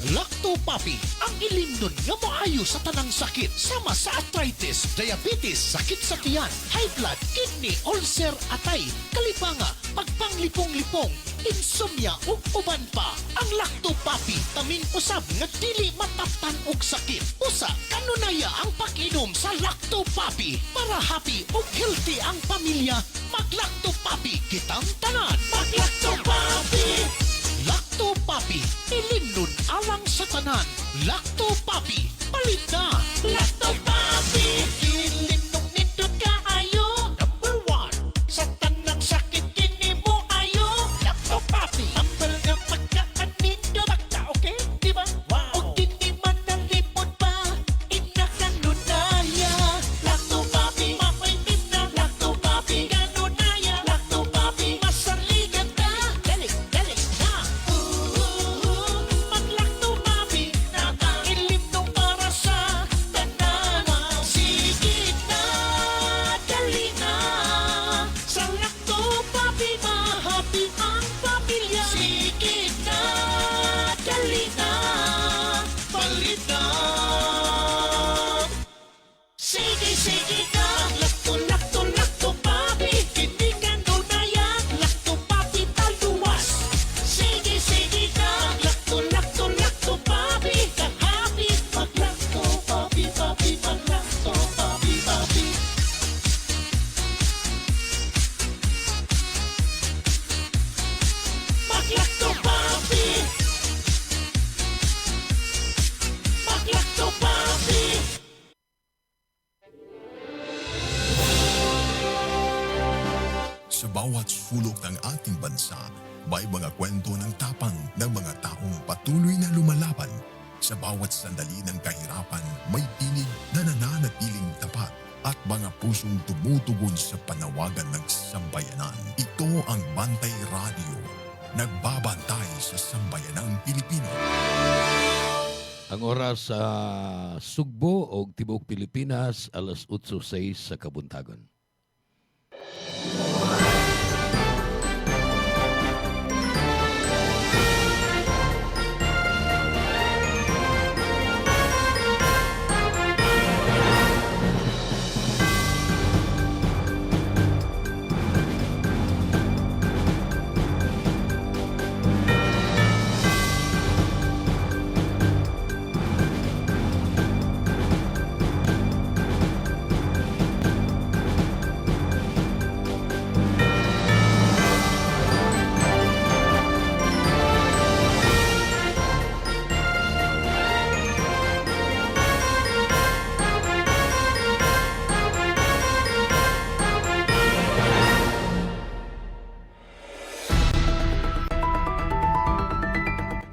Lacto Papi, ang ilimnon nga maayo sa tanang sakit sama sa arthritis, diabetes, sakit sa tiyan, high blood, kidney, ulcer, atay, kalipanga, pagpanglipong-lipong, insomnia ug uban pa. Ang Lacto Papi tamin usab nga dili mataptan og sakit. Usa kanunaya ang pag-inom sa Lacto Papi para happy ug healthy ang pamilya. Mag-Lacto Papi kitang tanan. Mag-Lacto Papi. Lacto Papi, ilimnon alang sa tanan. Lacto Papi, palit na. Lacto Papi, ilimnon nindot kaayo. Number 1, sa tanang sakit kini mo ayo. Lacto Papi, tambal nga pagkaan nindot. Magka, okay? Diba? Wow. O dini man nalipod pa, inakanunaya. Lacto Papi, mapaitim na. Lacto Papi, kanunaya. Lacto Papi, masaligan ka. Dali na. Mag-Lacto Papi, ilimnon para sa tanan. Sige na, dali na. Sa Lacto Papi, mahappy ang pamilya. Sige na, dali na. Palit na. Sige na. Lacto Papi, hindi ka nunayan. Lacto Papi, taluwas. Sige na. Lacto Papi, kang happy. Mag-Lacto Papi, mag-Lacto Papi. Mag-Lacto Papi. Mag-Lacto Papi. Sa bawat sulok ng ating bansa, may mga kwento ng tapang ng mga taong patuloy na lumalaban. Sa bawat sandali ng kahirapan, may tinig na nananatiling tapat at mga pusong tumutugon sa panawagan ng sambayanan. Ito ang Bantay Radio, nagbabantay sa sambayanang Pilipino. Ang oras sa Sugbo o Tibuok Pilipinas, alas 8:06 sa Kabuntagon.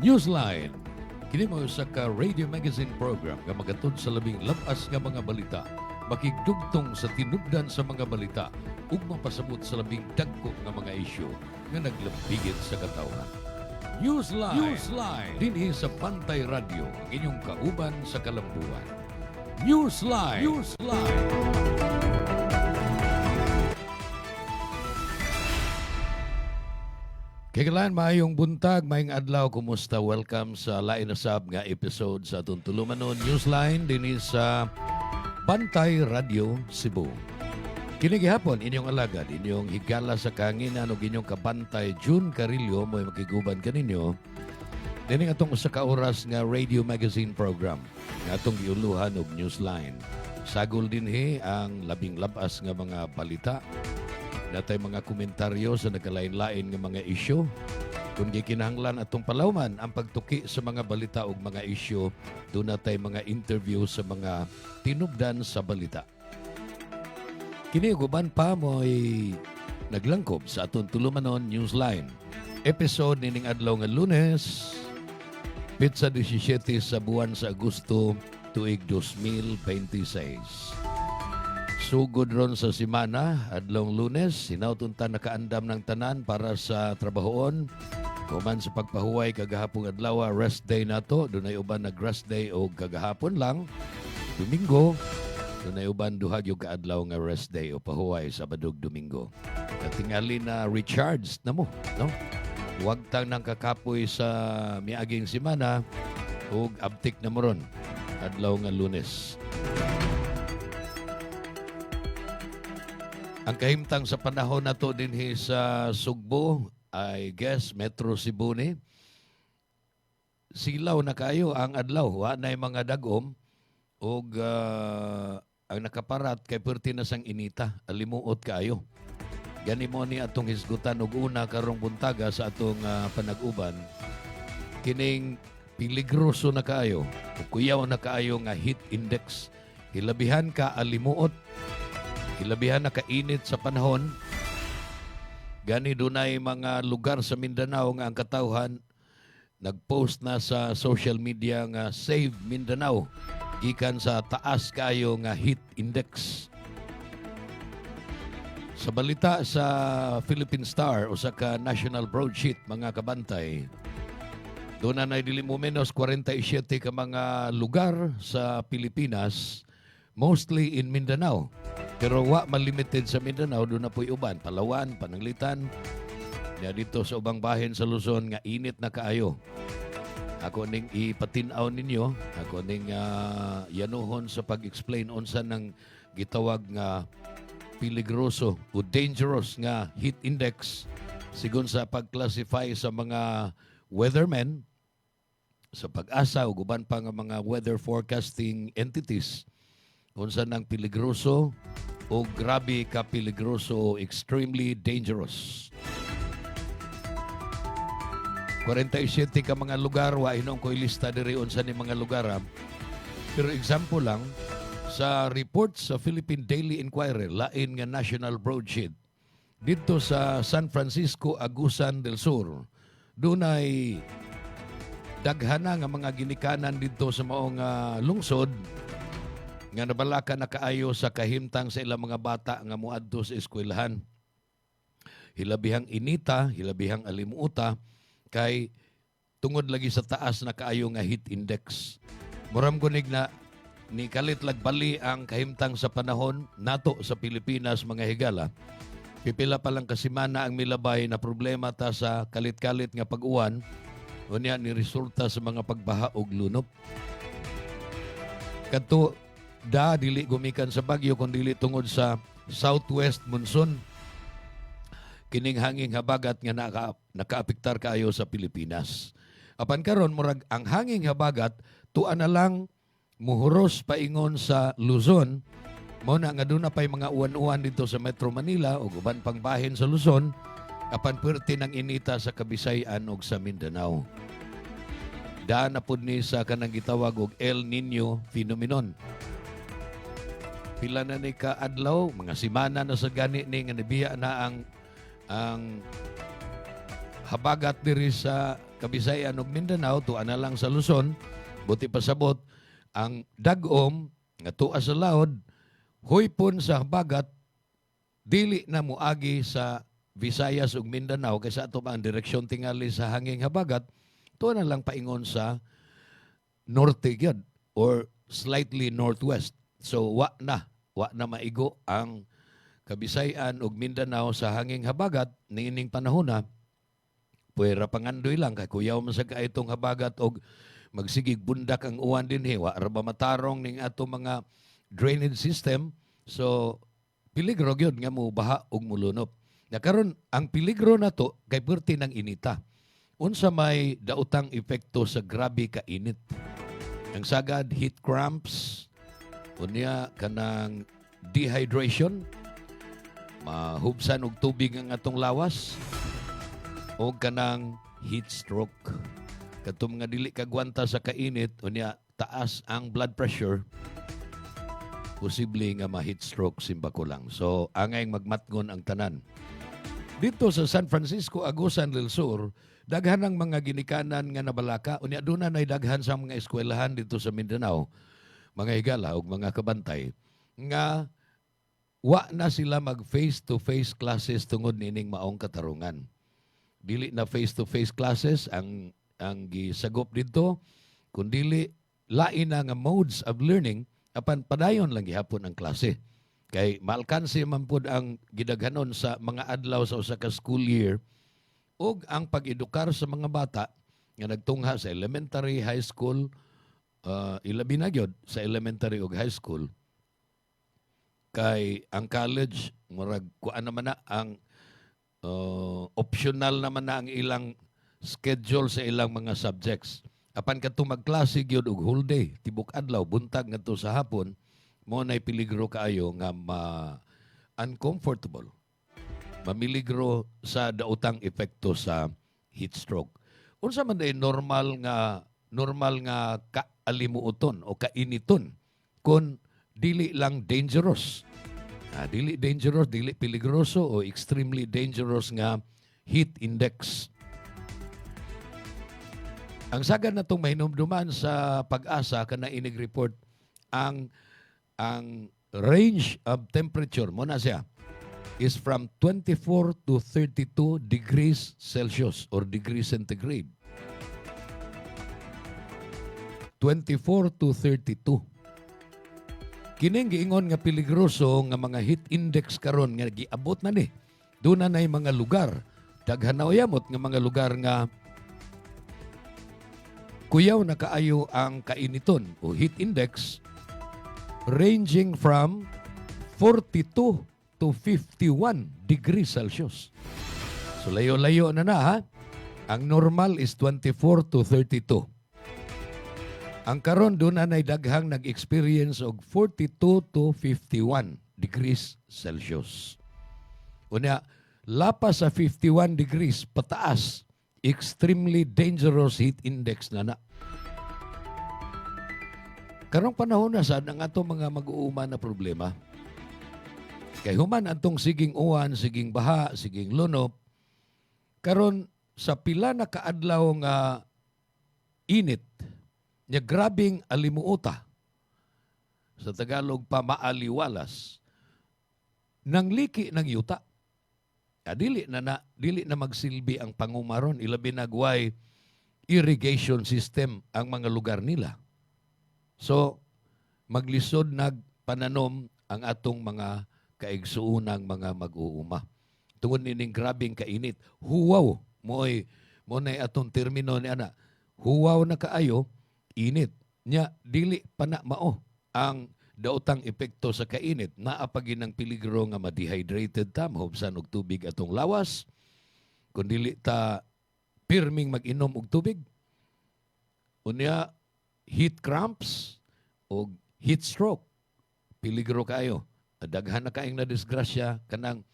Newsline. Kini mo sa ka radio magazine program nga magatod sa labing labas nga mga balita, makigdugtong sa tinubdan sa mga balita ug mapasabot sa labing dagko nga mga isyu nga naglambigit sa katawhan. Newsline. Dinhi sa Bantay Radio, ang inyong kauban sa kalambuan. Newsline. Kailan maayong buntag, maayong adlaw, kumusta? Welcome sa lain na sab nga episode sa atong tulumanon Newsline dinhi sa Bantay Radio Cebu. Kini gihapon inyong alagad, inyong higala sa kanginan ug inyong kabantay June Carillo mo'y makiguban kaninyo. Dinhi atong usa ka oras nga radio magazine program nga atong giuluhan og Newsline. Sagol dinhi ang labing labas nga mga balita. Natay mga komentaryo sa nagkalain-lain nga mga isyu. Kung gikinahanglan atong palawman ang pagtuki sa mga balita ug mga isyu, doon natay mga interview sa mga tinubdan sa balita. Kini guban pa mo'y naglangkob sa atong tulumanon Newsline. Episode nining adlaw nga Lunes, Pitsa 17 sa buwan sa Agosto, tuig 2026. Sugod ron sa simana, adlong Lunes, sinautuntan nakaandam ng tanan para sa trabahoon. Kuman sa pagpahuway kagahapong adlaw, rest day na to. Dunay uban nag-rest day o kagahapon lang. Domingo, dunay uban duhag yung kaadlaw nga rest day o pahuway Sabado ug Domingo. Katingali na recharged na mo, no? Huwag tang nang kakapoy sa miaging simana, ug abtik na moron adlaw nga Lunes. Ang kahimtang sa panahon nato dinhi sa Sugbo, I guess Metro Cebu ni, silaw na kayo ang adlaw, wa nay mga dagom ug ang nakaparat kay perti na sang inita, alimuot kayo. Gani mo ni atong hisgutan og una karong buntaga sa atong panag-uban, kining peligroso na kayo, ug kuyaw na kayo nga heat index, hilabihan ka alimuot, hilabihan na kainit sa panahon. Gani dunay mga lugar sa Mindanao nga ang katawhan nagpost na sa social media nga Save Mindanao gikan sa taas kayo nga heat index. Sa balita sa Philippine Star o sa National Broadsheet mga kabantay, doon na dili mo menos 47 ka mga lugar sa Pilipinas, mostly in Mindanao. Pero wa malimited sa Mindanao, doon na po'y uban, Palawan, Pananglitan, ya dito sa ubang bahin sa Luzon nga init na kaayo. Ako ning ipatinaw ninyo, ako ning yanuhon sa pag-explain unsa ng gitawag nga peligroso o dangerous nga heat index sigon sa pag-classify sa mga weathermen sa pag-asa o guban pa nga mga weather forecasting entities unsa nang peligroso o grabe ka peligroso, extremely dangerous. 47 ka mga lugar, wa inong ko ilista diri unsa ni mga lugar. Pero example lang, sa report sa Philippine Daily Inquirer, lain nga national broadsheet, dito sa San Francisco, Agusan del Sur, doon ay daghana nga mga ginikanan dito sa maong lungsod nga nabalaka na kaayo sa kahimtang sa ilang mga bata nga muadto sa eskwelahan. Hilabihang inita, hilabihang alimuota, kay tungod lagi sa taas na kaayo nga heat index. Muram kunig na ni kalit lagbali ang kahimtang sa panahon nato sa Pilipinas mga higala. Pipila pa lang kasimana ang milabay na problema ta sa kalit-kalit nga pag-uwan, unya ni resulta sa mga pagbaha og lunop. Kadto dili gumikan sa bagyo kundi dili tungod sa southwest monsoon. Kining hanging habagat nga nakaapektar kaayo sa Pilipinas. Apan karon murag ang hanging habagat tuan na lang muhuros paingon sa Luzon. Mao na nga doon na pa'y mga uwan-uwan dito sa Metro Manila o uban pang bahin sa Luzon, apan puwerte ng inita sa Kabisayan o sa Mindanao. Daan na po ni sa kanang gitawag og El Nino phenomenon. Pila na ni kaadlaw, mga simana na sa gani ni nga nabiya na ang habagat diri sa Kabisayan ug Mindanao, tuan na lang sa Luzon, buti pasabot ang dagom nga tuwa sa laod, huypon sa habagat, dili na muagi sa Visayas ug Mindanao kaysa ato ang direksyon tingali sa hanging habagat, tuwa na lang paingon sa norte gyud or slightly northwest. So wa na maigo ang Kabisayan ug Mindanao sa hanging habagat niining panahon na puwera pangandoy lang kay kuyaw man sa kaitong habagat og magsigig bundak ang uwan dinhi, wa ra ba matarong ning ato mga drainage system. So peligro gyud nga mo baha ug mulunop. Na karon ang peligro nato kay perti ng inita. Unsa may daotang epekto sa grabe ka init. Ang sagad heat cramps, unya kanang dehydration, mahubsan og tubig ang atong lawas, o kanang heat stroke. Katong nga dili kagwanta sa kainit, unya taas ang blood pressure, posible nga ma-heat stroke simba ko lang. So, angay magmatngon ang tanan. Dito sa San Francisco, Agusan del Sur, daghan ang mga ginikanan nga nabalaka. Unya doon na daghan sa mga eskwelahan dito sa Mindanao, mga higala o mga kabantay, nga wa na sila mag face-to-face classes tungod nining maong katarungan. Dili na face-to-face classes ang gisagop dito, kundili lain na nga modes of learning, apan padayon lang gihapon ang klase. Kay maalkanse man pud ang gidaghanon sa mga adlaw sa usa ka school year ug ang pag-edukar sa mga bata nga nagtungha sa elementary, high school, ilabi na gyud sa elementary ug high school, kay ang college murag kuan naman na ang optional naman na ang ilang schedule sa ilang mga subjects. Apan kadto magklase gyud og whole day, tibok adlaw, buntag ngadto sa hapon, mo nay peligro kaayo nga uncomfortable. Mamiligro sa daotang epekto sa heat stroke. Unsa man day normal nga kaalimuoton o kainiton kung dili lang dangerous. Dili dangerous, dili peligroso o extremely dangerous nga heat index. Ang sagad na itong mahinumduman sa pag-asa kana inig report ang range of temperature mo na siya is from 24 to 32 degrees Celsius or degrees centigrade. 24 to 32. Kining giingon nga peligroso nga mga heat index karon nga giabot na ni. Doon na nay mga lugar, daghan na uyamot nga mga lugar nga kuyaw na kaayo ang kainiton o heat index ranging from 42 to 51 degrees Celsius. So layo-layo na ha. Ang normal is 24 to 32. Ang karon doon na daghang nag-experience og 42 to 51 degrees Celsius. Unya, lapas sa 51 degrees pataas, extremely dangerous heat index na. Karong panahon na sad ang ato mga mag-uuma na problema. Kay human antong siging uwan, siging baha, siging lunop, karon sa pila na kaadlaw nga init, nya grabing alimuota, sa Tagalog pa maaliwalas, nang liki ng yuta. Dili na magsilbi ang pangumaron, ilabi nagway irrigation system ang mga lugar nila. So, maglisod nagpananom ang atong mga kaigsuunang mga mag-uuma. Tungod nining grabing kainit, huwaw mo na atong termino ni ana. Huwaw na kaayo, init. Nya dili pa na mao ang daotang epekto sa kainit. Naapagin ang peligro nga ma-dehydrated ta, mahubsan og tubig atong lawas. Kung dili ta pirming mag-inom og tubig. Unya, heat cramps o heat stroke. Peligro kayo. Daghan na kaing na disgrasya, kanang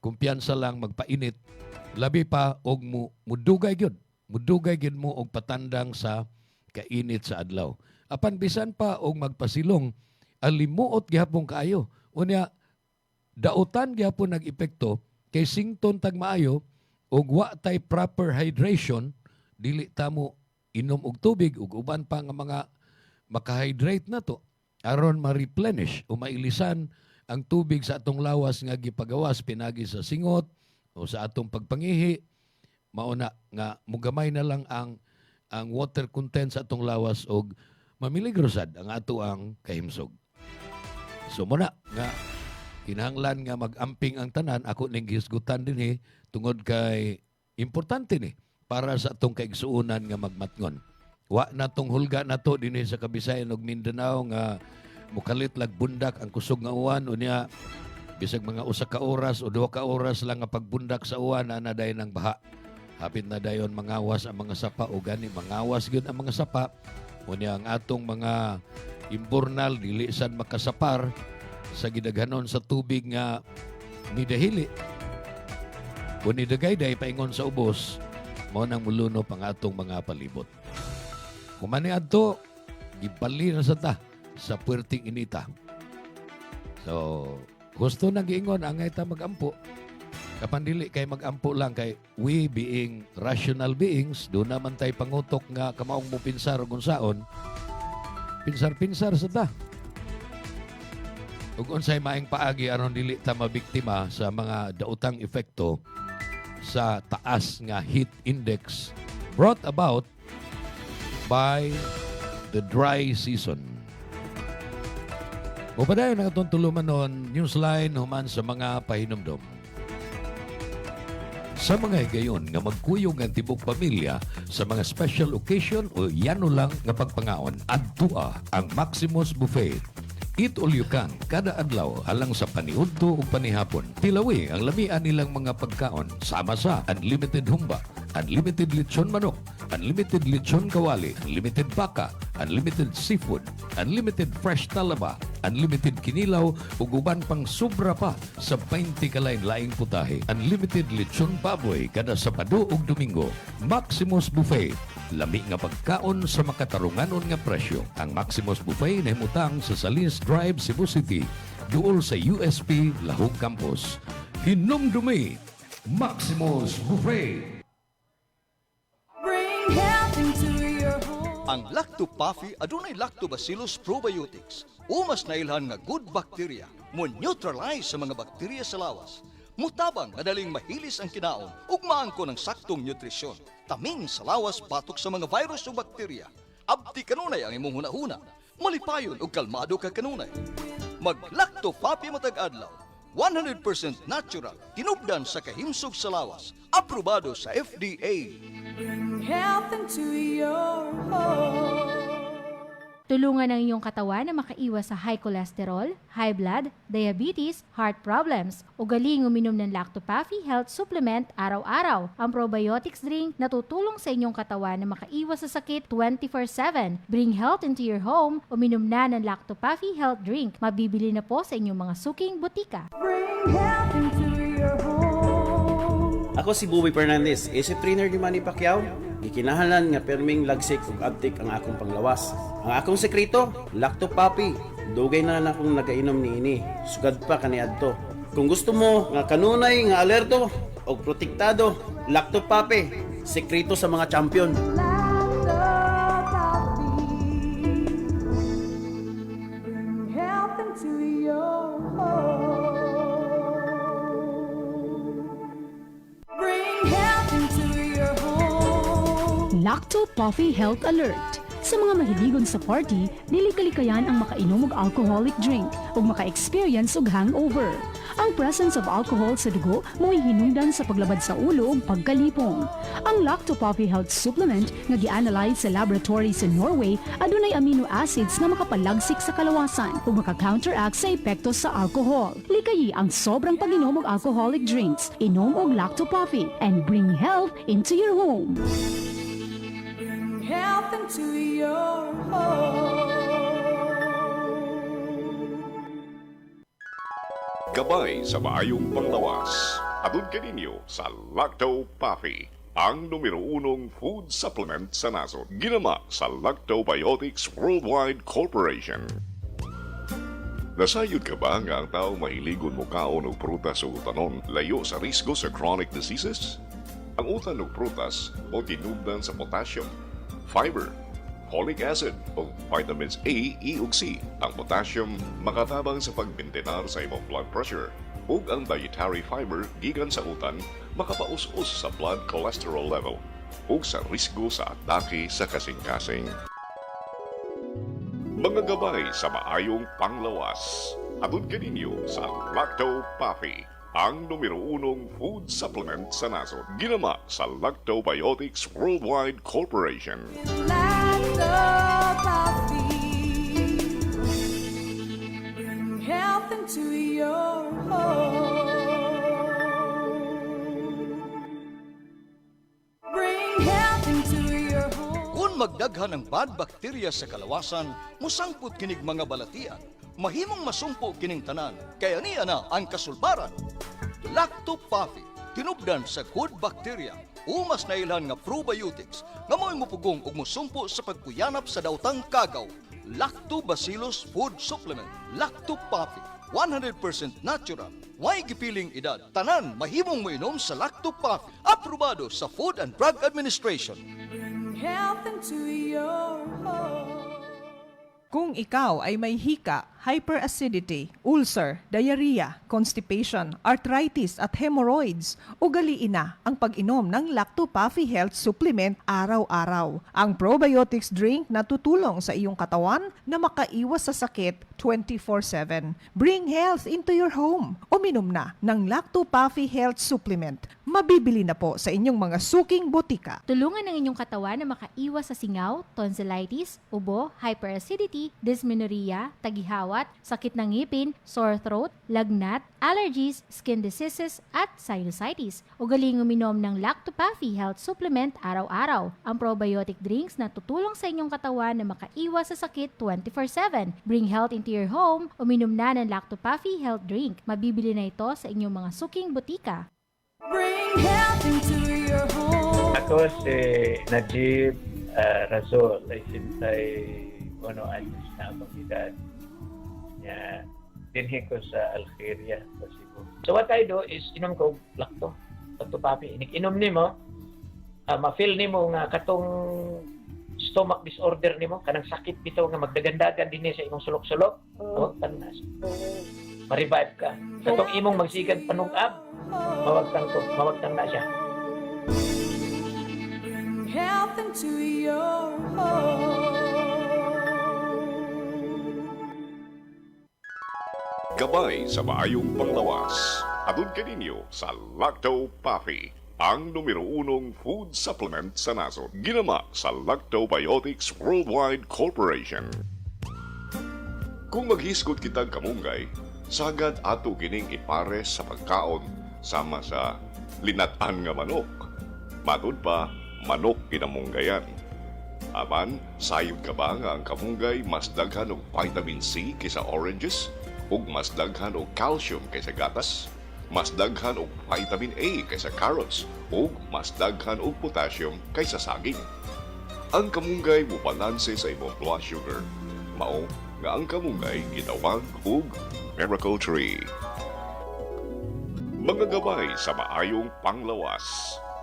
kumpiyansa lang magpainit. Labi pa og mudugay gyud. Mudugay gyud mo og patandang sa kainit sa adlaw. Apan bisan pa og magpasilong, alimuot gihapon kaayo. Unya, dautan gihapon nag-epekto kay sington tag maayo og wa tay proper hydration, dili ta mo inom og tubig ug uban pa nga mga makahydrate na to aron ma-replenish o mailisan ang tubig sa atong lawas nga gipagawas pinagi sa singot o sa atong pagpangihi. Mauna nga mugamay na lang ang water content sa atong lawas og mamiligrosad ang ato ang kahimsog. So muna nga kinahanglan nga mag-amping ang tanan, ako ning gisgutan dinhi tungod kay importante ni para sa atong kaigsuunan nga magmatngon. Wa na tong hulga nato dinhi sa Kabisayan ug Mindanao nga mukalit lag bundak ang kusog nga uwan unya bisag mga 1 ka oras o 2 ka oras lang nga pagbundak sa uwan na dayon ng baha. Hapit na dayon mangawas ang mga sapa o gani mangawas gyud ang mga sapa. Unya ang atong mga imburnal dili sad makasapar sa gidaghanon sa tubig nga midahili. Kung nidagay-day paingon sa ubos, mao nang mulunop ang atong mga palibot. Kumani adto, gibali na sa ta sa puwerteng inita. So, gusto na giingon angay ta magampo. Kapan dili kay magampo lang kay we being rational beings, do naman tay pangutok nga kamaong mo pinsar ug unsaon. Pinsar-pinsar sa ta. Ug unsay maayong paagi aron dili ta mabiktima sa mga daotang epekto sa taas nga heat index brought about by the dry season. O padayon na itong tuluman nun, Newsline human sa mga pahinumdom. Sa mga higayon nga magkuyog ang tibok pamilya sa mga special occasion o yano lang nga pagpangaon, adtua ang Maximus Buffet. Eat all you can, kada adlaw alang sa paniudto o panihapon. Tilawi ang lamian nilang mga pagkaon sama sa unlimited humba, unlimited lechon manok, unlimited lechon kawali, unlimited baka, unlimited seafood, unlimited fresh talaba, unlimited kinilaw ug uban pang sobra pa sa 20 kalain-laing putahe. Unlimited lechon baboy kada Sabado ug Domingo. Maximus Buffet. Lami nga pagkaon sa makatarunganon nga presyo. Ang Maximus Buffet nahimutang sa Salis Drive, Cebu City, duol sa USP Lahog Campus. Hinumdumi, Maximus Buffet. Bring health into your home. Ang Lacto-Puffy adunay Lactobacillus probiotics. Umas na ilhan nga good bacteria mo neutralize sa mga bakterya sa lawas. Mutabang madaling mahilis ang kinaon ug maangko ng saktong nutrisyon. Tamin sa lawas batok sa mga virus o bakterya. Abti kanunay ang imong hunahuna. Malipayon ug kalmado ka kanunay. Mag Lacto-Puffy matag adlaw. 100% natural, tinubdan sa kahimsog sa lawas. Aprobado sa FDA. Bring health into your home. Tulungan ang iyong katawan na makaiwas sa high cholesterol, high blood, diabetes, heart problems. Ugaling uminom ng Lacto-Puffy Health Supplement araw-araw. Ang probiotics drink na tutulong sa inyong katawan na makaiwas sa sakit 24/7. Bring health into your home. Uminom na ng Lacto-Puffy Health Drink. Mabibili na po sa inyong mga suking butika. Bring health into your home. Ako si Bobby Fernandez, isip trainer ni Manny Pacquiao. Gikinahalan nga perming lagsik ug abtik ang akong panglawas. Ang akong sekreto, Lacto-Puffy. Dugay na akong nagainom niini. Sugad pa kaniadto. Kung gusto mo nga kanunay nga alerto o protektado, Lacto-Puffy. Sekreto sa mga champion. Lacto-Puffy. Bring health into your home. Bring health into your home. Lacto-Puffy Health Alert. Sa mga mahiligon sa party, dili kalikayan ang makainom og alcoholic drink ug maka-experience og hangover. Ang presence of alcohol sa dugo mo'y hinungdan sa paglabad sa ulo ug pagkalipong. Ang Lacto-Puffy Health Supplement nga gi-analyze sa laboratory sa Norway adunay amino acids nga makapalagsik sa kalawasan ug maka-counteract sa epekto sa alcohol. Likayi ang sobrang pag-inom og alcoholic drinks. Inom og Lacto-Puffy and bring health into your home. Bring health into your home. Gabay sa maayong panglawas. Atun kaninyo sa Lacto-Puffy, ang numero 1 food supplement sa nasod. Ginama sa Lactobiotics Worldwide Corporation. Nasayod ka ba nga ang tao mahiligon mo kaon o prutas o utanon layo sa risgo sa chronic diseases? Ang utan o prutas o tinubdan sa potassium, fiber, folic acid o vitamins A, E ug C. Ang potassium makatabang sa pagmintenar sa imong blood pressure ug ang dietary fiber gikan sa utan makapaus-us sa blood cholesterol level ug sa risgo sa atake sa kasing-kasing. Mga gabay sa maayong panglawas. Atun kaninyo sa Lacto-Puffy, ang numero 1 food supplement sa nasod. Ginama sa Lactobiotics Worldwide Corporation. Lacto-Puffy. Bring health into your home. Bring health into your home. Kung magdaghan ng bad bacteria sa kalawasan, musangput kinig mga balatian. Mahimong masumpo kining tanan, kaya niya na ang kasulbaran. Lacto-Puffy, tinubdan sa good bacteria. Umas na ilan nga probiotics nga mo'y mupugong ug musumpo sa pagkuyanap sa daotang kagaw. Lactobacillus Food Supplement. Lacto-Puffy, 100% natural. Way gipiling edad. Tanan mahimong moinom sa Lacto-Puffy. Aprobado sa Food and Drug Administration. Bring health into your home. Kung ikaw ay may hika, hyperacidity, ulcer, diarrhea, constipation, arthritis at hemorrhoids, ugaliin na ang pag-inom ng Lacto-Puffy Health Supplement araw-araw. Ang probiotics drink na tutulong sa iyong katawan na makaiwas sa sakit 24/7. Bring health into your home. Uminom na ng Lacto-Puffy Health Supplement. Mabibili na po sa inyong mga suking botika. Tulungan ng inyong katawan na makaiwas sa singaw, tonsillitis, ubo, hyperacidity, dysmenorrhea, tagihawat, sakit ng ngipin, sore throat, lagnat, allergies, skin diseases, at sinusitis. Ugaling uminom ng Lacto-Puffy Health Supplement araw-araw. Ang probiotic drinks na tutulong sa inyong katawan na makaiwas sa sakit 24/7. Bring health into your home. Uminom na ng Lacto-Puffy Health Drink. Mabibili na ito sa inyong mga suking botika. Bring health into your home. Ako si Najib Razol, ay sintay 1 anyos na akong edad. Dinhi ko sa Algeria, sa Cebu. So what I do is inom ko Lacto-Puffy. Inom nimo, ma-feel nimo nga katong stomach disorder nimo, kanang sakit bitaw nga magdagandagan dinhi sa imong sulok-sulok. Awag tanas. Ma-revive ka. Katong imong magsigad panungab, mawagtang na siya. Bring health into your home. Gabay sa maayong panglawas. Atod kaninyo sa Lacto-Puffy, ang numero 1 food supplement sa nasod. Ginama sa Lactobiotics Worldwide Corporation. Kung maghiskot kitang kamunggay, sagad ato kining ipares sa pagkaon sama sa linatan nga manok. Matod pa, manok kinamunggayan. Aman, sayod ka ba nga ang kamunggay mas daghan og vitamin C kaysa oranges? Ug mas daghan og calcium kaysa gatas? Mas daghan og vitamin A kaysa carrots? Ug mas daghan og potassium kaysa saging? Ang kamunggay mubalanse sa imong blood sugar. Mao nga ang kamunggay gitawag og Miracle Tree. Mga gabay sa maayong panglawas.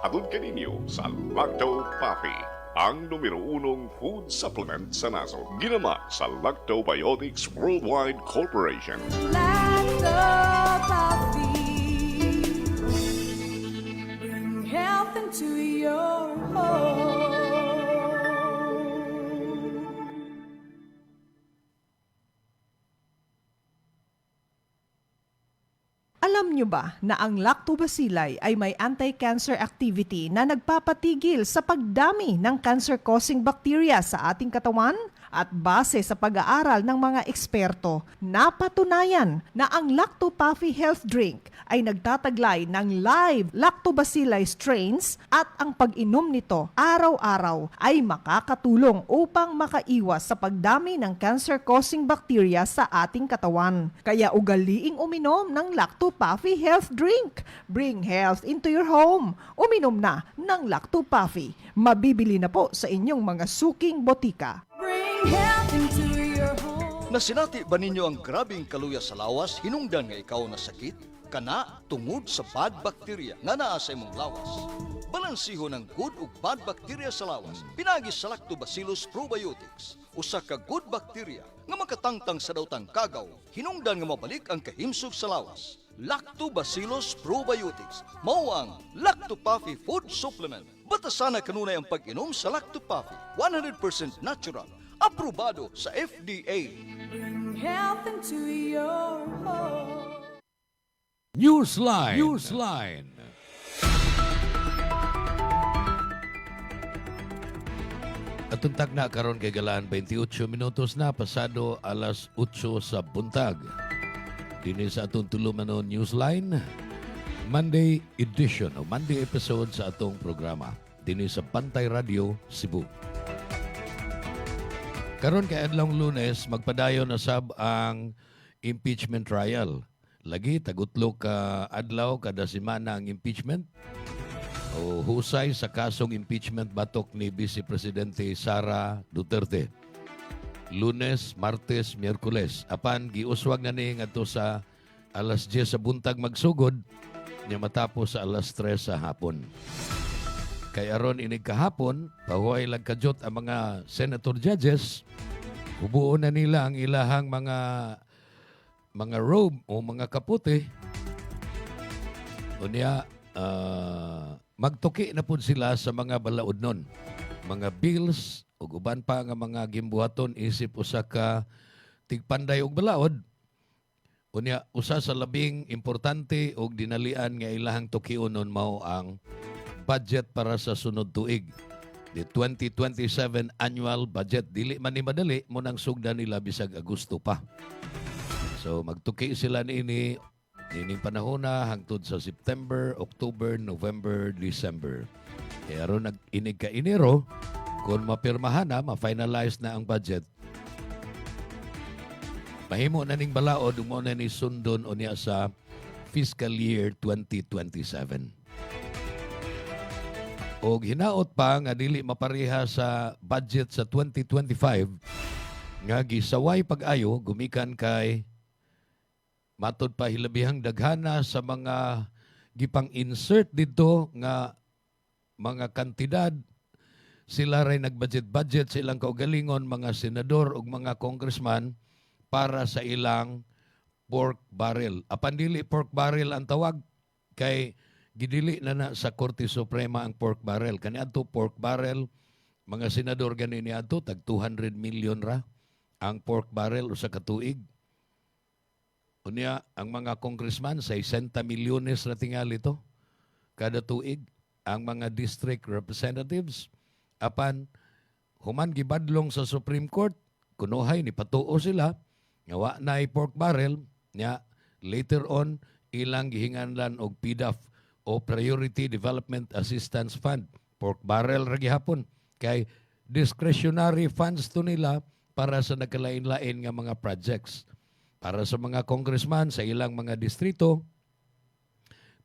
Atod kaninyo sa Lacto-Puffy, ang numero 1 food supplement sa nasod. Ginama sa Lactobiotics Worldwide Corporation. Lacto-Puffy. Bring health into your home. Alam nyo ba na ang lactobacilli ay may anti-cancer activity na nagpapatigil sa pagdami ng cancer-causing bacteria sa ating katawan? At base sa pag-aaral ng mga eksperto, napatunayan na ang Lacto-Puffy Health Drink ay nagtataglay ng live lactobacilli strains at ang pag-inom nito araw-araw ay makakatulong upang makaiwas sa pagdami ng cancer-causing bacteria sa ating katawan. Kaya ugaliing uminom ng Lacto-Puffy Health Drink. Bring health into your home. Uminom na ng Lacto-Puffy. Mabibili na po sa inyong mga suking botika. Bring health into your home. Nasinati ba ninyo ang grabing kaluya sa lawas hinungdan nga ikaw na sakit? Kana tungod sa bad bacteria nga naa sa imong lawas. Balansiho ng good ug bad bacteria sa lawas pinagi sa Lactobacillus probiotics. Usa ka good bacteria nga makatangtang sa dawtang kagaw hinungdan nga mabalik ang kahimsog sa lawas. Lactobacillus probiotics mao ang Lacto-Puffy food supplement. Batasana kanunay ang pag-inom sa Lacto-Puffy, 100% natural, aprobado sa FDA. Bring health into your home. Newsline. Atong tagna karon kay galaan 28 minutos na pasado alas 8 sa buntag. Dini sa atong tulumanon Newsline, Monday edition o Monday episode sa atong programa. Dini sa Bantay Radio, Cebu. Karon kay adlong Lunes, magpadayon na sab ang impeachment trial. Lagi tagutlo ka adlaw kada semana ang impeachment. O husay sa kasong impeachment batok ni Vice Presidente Sara Duterte. Lunes, Martes, Miyerkules. Apan giuswag na ni ngadto sa alas 10 sa buntag magsugod niya matapos sa alas 3 sa hapon. Kay aron inig kahapon, pahuay lang kajot ang mga senator judges. Hubuon na nila ang ilahang mga mga robe o mga kaputi, unya magtuki na po sila sa mga balaod nun. Mga bills o uban pa nga mga gimbuhaton isip usa ka tigpanday og balaod. Unya usa sa labing importante og dinalian nga ilahang tukionon mao ang budget para sa sunod tuig. The 2027 annual budget. Dili man ni madali mo nang sugdan nila bisag Agosto pa. So magtuki sila niini panahon na hangtod sa September, October, November, December. Kaya ron nag-inig ka Enero, kung mapirmahan na, ma-finalize na ang budget, mahimo na ning balaod, mo na ni sundon o niya sa fiscal year 2027. O hinaot pa nga dili mapareha sa budget sa 2025, nga gisaway pag-ayo, gumikan kay matod pa hilabihang daghana sa mga gipang-insert dito nga mga kantidad. Sila rin nag-budget-budget sa ilang kaugalingon, mga senador o mga congressman, para sa ilang pork barrel. Apan dili pork barrel ang tawag, kay gidili na sa Korte Suprema ang pork barrel. Kaniadto pork barrel, mga senador ganin niadto tag 200 million ra ang pork barrel usa ka tuig. Unya ang mga congressman 60 milyones na tingali to kada tuig. Ang mga district representatives, apan human gibadlong sa Supreme Court, kunuhay ni patuo sila nga wa naay pork barrel, nya later on ilang gihinganlan og PDAF o Priority Development Assistance Fund. Pork barrel ra gihapon kay discretionary funds to nila para sa nagkalain-lain nga mga projects. Para sa mga congressman sa ilang mga distrito,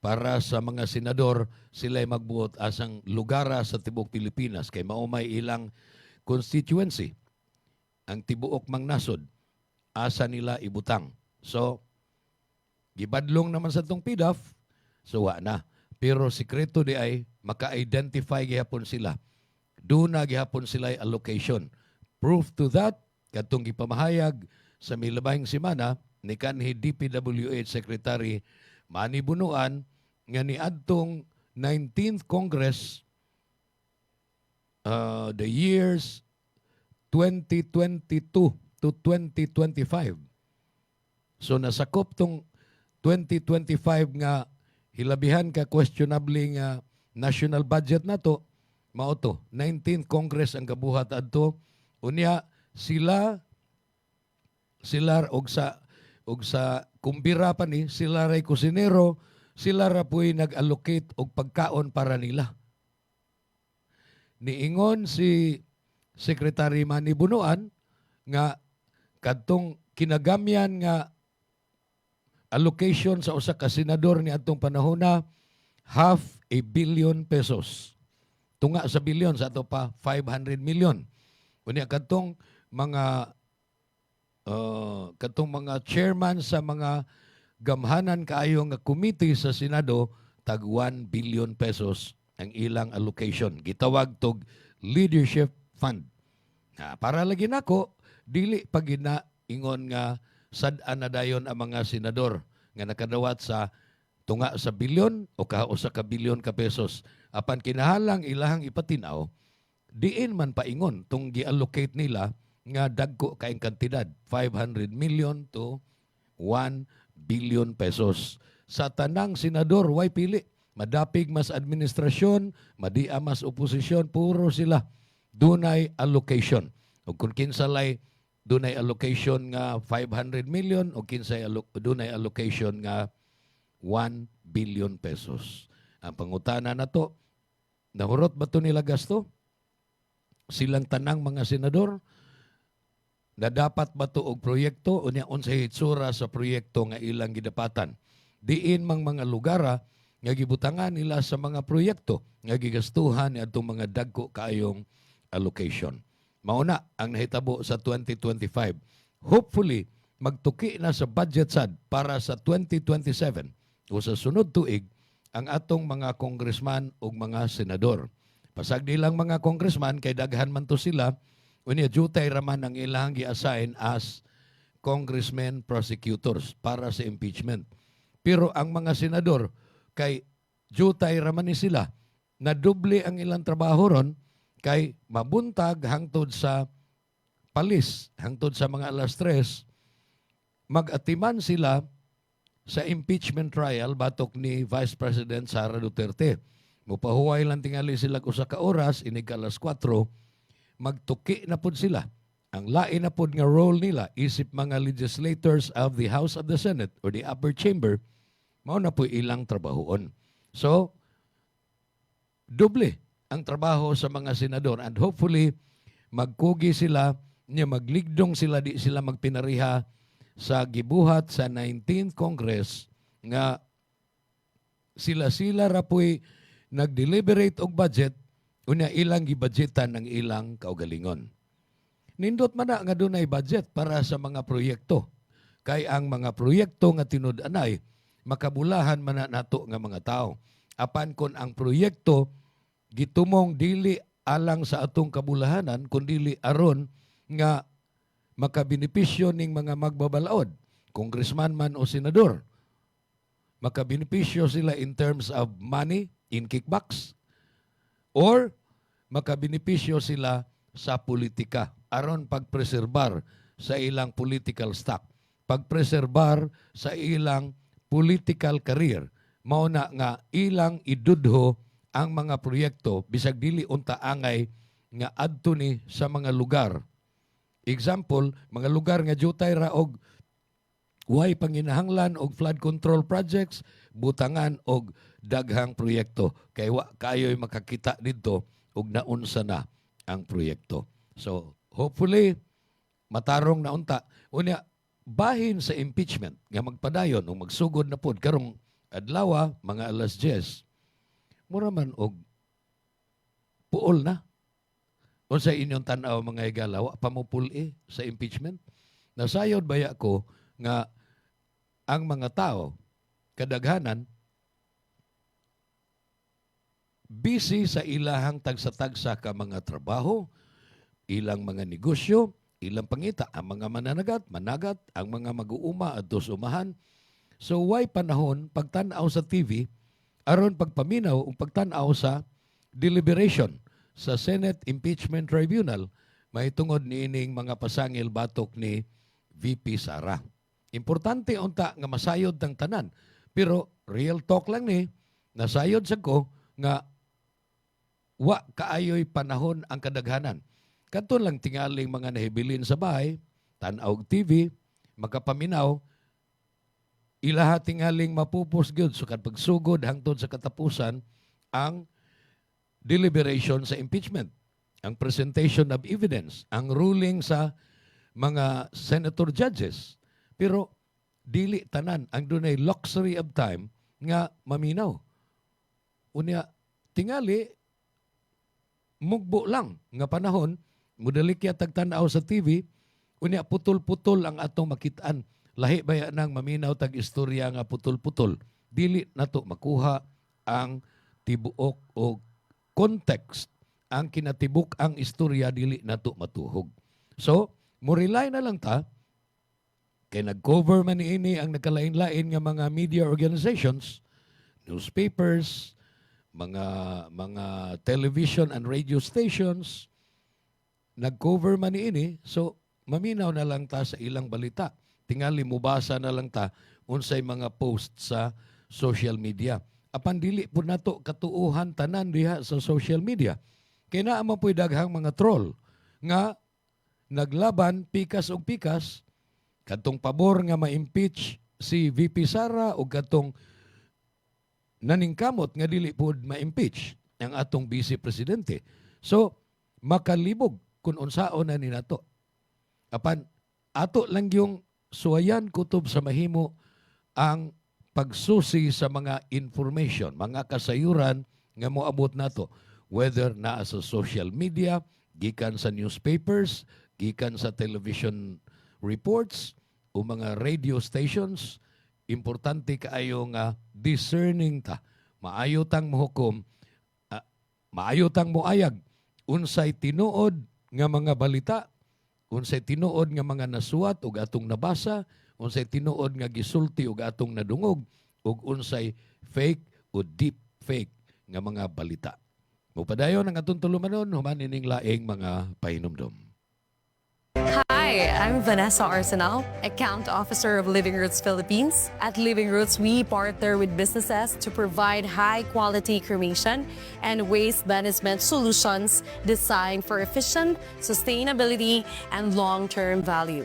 para sa mga senador, sila'y magbuot asang lugara sa tibuok Pilipinas kay maumay ilang constituency. Ang tibuok mang nasod, asa nila ibutang. So, gibadlong naman sa itong PDAF, so wa na. Pero sikreto di ay maka-identify gihapon sila. Doon na gihapon sila allocation. Proof to that, katong gipamahayag sa milabahing semana ni kanhi DPWH Secretary Manny Bunuan nga niadtong 19th Congress, the years 2022 to 2025. So nasakop tong 2025 nga hilabihan ka questionable nga national budget nato, mao to 19th Congress ang kabuhat adto. Unya sila og sa kumbira pa ni sila ray kusinero, sila ra po'y nag-allocate og pagkaon para nila. Niingon si Secretary Manny Bunuan nga kadtong kinagamyan nga allocation sa usa ka senador ni atong panahon na 500 million pesos. Tunga sa bilyon sa ato pa 500 million. Unya kadtong mga chairman sa mga gamhanan kaayo nga committee sa Senado, tag 1 billion pesos ang ilang allocation. Gitawag tog Leadership Fund. Para lagi nako, dili pa ginaingon nga sad-an na dayon ang mga senador nga nakadawat sa tunga sa bilyon o usa ka bilyon ka pesos. Apan kinahalang ilahang ipatinaw, diin man paingon tong gi-allocate nila nga dagko kaing kantidad, 500 million to 1 billion pesos. Sa tanang senador, way pili. Madapig mas administrasyon, madia mas oposisyon, puro sila dunay allocation. O kung kinsalay dunay allocation nga 500 million o kinsay dunay allocation nga 1 billion pesos. Ang pangutana na to, nahurot ba to nila gasto? Silang tanang mga senador, na dapat ba to og proyekto o niya unsay hitsura sa proyekto nga ilang gidapatan. Diin mang mga lugara nga gibutangan nila sa mga proyekto nga gigastuhan ni atong mga dagko kaayong allocation. Mauna ang nahitabo sa 2025. Hopefully, magtuki na sa budget sad para sa 2027 o sa sunod tuig ang atong mga congressman o mga senador. Pasag nilang mga congressman, kay daghan man to sila, unya jutay raman ang ilang gi-assign as congressmen, prosecutors para sa impeachment. Pero ang mga senador, kay jutay raman ni sila, na doble ang ilang trabaho ron, kay mabuntag hangtod sa palis, hangtod sa mga alas 3, mag-atiman sila sa impeachment trial batok ni Vice President Sara Duterte. Mupahuway lang tingali sila usa ka oras, inig alas 4, magtuki na pud sila. Ang lain na pud nga role nila isip mga legislators of the House of the Senate or the upper chamber, mao na po ilang trabahoon. So, doble ang trabaho sa mga senador and hopefully magkugi sila, niya magligdong sila, di sila magpinariha sa gibuhat sa 19th Congress nga sila-sila rapoy nag-deliberate og budget unya ilang gibudgetan ng ilang kaugalingon. Nindot man na nga dunay budget para sa mga proyekto. Kay ang mga proyekto nga tinud-anay makabulahan man na nato nga mga tao. Apan kon ang proyekto gitumong dili alang sa atong kabulahanan kundi aron nga makabenepisyo ning mga magbabalaod, congressman man o senador. Makabenepisyo sila in terms of money, in kickbacks, or makabenepisyo sila sa politika aron pagpreserbar sa ilang political stock, pagpreserbar sa ilang political career. Mao na nga ilang idudho ang mga proyekto bisag dili unta angay nga adto ni sa mga lugar. Example, mga lugar nga jutay ra og way panginahanglan og flood control projects, butangan og daghang proyekto kay wa kayo'y makakita didto og naunsa na ang proyekto. So, hopefully matarong na unta. Unya, bahin sa impeachment nga magpadayon o magsugod na pod karong adlaw mga alas 10. Mura man og puol na. O sa inyong tanaw mga igalaw, pamupuli sa impeachment. Nasayod baya ko nga ang mga tao, kadaghanan, busy sa ilahang tagsa-tagsa ka mga trabaho, ilang mga negosyo, ilang pangita, ang mga managat, ang mga mag-uuma at umahan. So, why panahon pagtanaw sa TV, aron pagpaminaw o pagtanaw sa deliberation sa Senate Impeachment Tribunal, may tungod niining mga pasangil batok ni VP Sara. Importante unta nga masayod ng tanan. Pero real talk lang ni, nasayod sa ko nga wa kaayoy panahon ang kadaghanan. Kadto lang tingaling mga nahibilin sa bahay, tanaw TV, makapaminaw, ilaha tingaling mapupos gyud so kad pagsugod hangtod sa katapusan ang deliberation sa impeachment, ang presentation of evidence, ang ruling sa mga senator judges. Pero dili tanan ang dunay luxury of time nga maminaw. Unya tingali mugbo lang nga panahon, mudalikya tagtanaw sa TV, unya putol-putol ang atong makitaan. Lahi baya nang maminaw tag istorya nga putol-putol. Dili nato makuha ang tibuok o context, ang kinatibuk ang istorya dili nato matuhog. So, mo-rely na lang ta kay nag-cover man ini ang nagkalain-lain nga mga media organizations, newspapers, mga television and radio stations, nag-cover man ini, so maminaw na lang ta sa ilang balita. Tingali mubasa na lang ta unsay mga post sa social media. Apan dili po nato katuuhan tanan diha sa social media. Kaya na mo po'y daghang mga troll nga naglaban pikas og pikas kadtong pabor nga ma-impeach si VP Sara o kadtong naningkamot nga dili po ma-impeach ang atong vice presidente. So, makalibog kung unsaon na ni nato. Apan, ato lang yung suwayan kutob sa mahimo ang pagsusi sa mga information, mga kasayuran nga moabot nato, whether naa sa social media, gikan sa newspapers, gikan sa television reports o mga radio stations. Importante kaayo nga discerning ta. Maayo tang mohukom, maayo tang moayag unsay tinuod nga mga balita, unsay tinuod nga mga nasuwat ug atong nabasa, unsay tinuod nga gisulti ug atong nadungog, ug unsay fake o deep fake nga mga balita. Mupadayon ang atong tulumanon human ining laing mga pahinumdom. Hi, I'm Vanessa Arsenal, Account Officer of Living Roots Philippines. At Living Roots, we partner with businesses to provide high-quality cremation and waste management solutions designed for efficient sustainability and long-term value.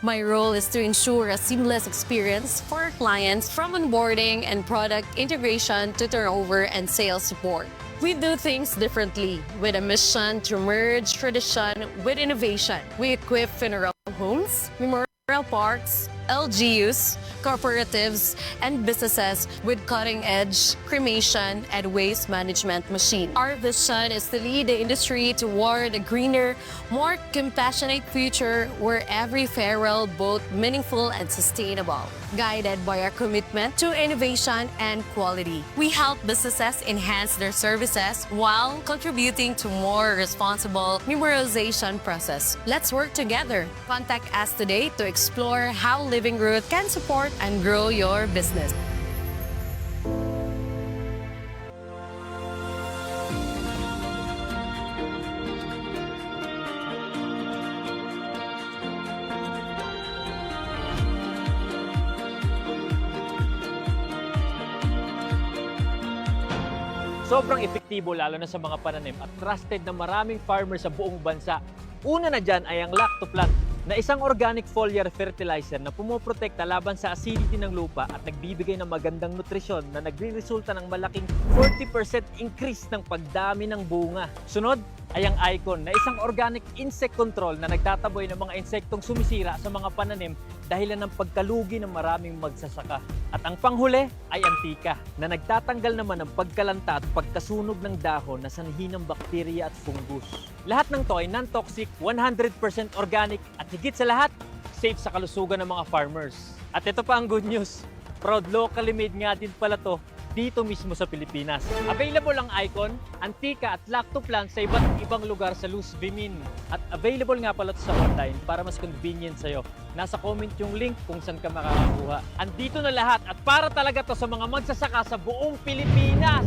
My role is to ensure a seamless experience for our clients from onboarding and product integration to turnover and sales support. We do things differently with a mission to merge tradition with innovation. We equip funeral homes, memorial parks, LGUs, cooperatives, and businesses with cutting-edge cremation and waste management machine. Our vision is to lead the industry toward a greener, more compassionate future where every farewell both meaningful and sustainable, guided by our commitment to innovation and quality. We help businesses enhance their services while contributing to more responsible memorialization process. Let's work together. Contact us today to explore how Living Root can support and grow your business. Sobrang epektibo lalo na sa mga pananim at trusted na maraming farmers sa buong bansa. Una na dyan ay ang Lactoplant na isang organic foliar fertilizer na pumoprotekta laban sa acidity ng lupa at nagbibigay ng magandang nutrisyon na nagre-resulta ng malaking 40% increase ng pagdami ng bunga. Sunod ay ang Icon na isang organic insect control na nagtataboy ng mga insektong sumisira sa mga pananim dahilan ng pagkalugi ng maraming magsasaka. At ang panghuli ay Antika na nagtatanggal naman ng pagkalanta at pagkasunog ng dahon na sanhi ng bakterya at fungus. Lahat ng to ay non-toxic, 100% organic at higit sa lahat, safe sa kalusugan ng mga farmers. At ito pa ang good news, proud locally made nga din pala to dito mismo sa Pilipinas. Available ang Icon, Antika at Lactoplant sa iba't ibang lugar sa Luz Bimin. At available nga pala to sa online para mas convenient sa'yo. Nasa comment yung link kung saan ka makakakuha. Andito na lahat at para talaga to sa mga magsasaka sa buong Pilipinas.